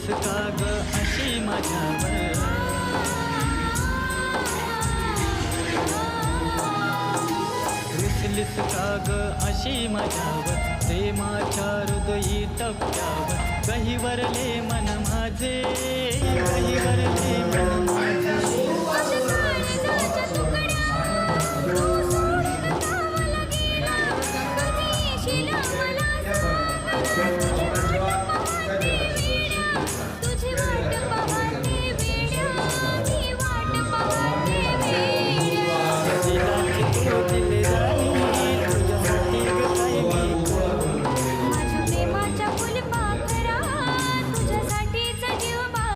का ग अशी माझ्यावर, रुसलीस का ग अशी माझ्यावर, प्रेमाच्या हृदयी टप्प्यावर गहिवरले मन माझे.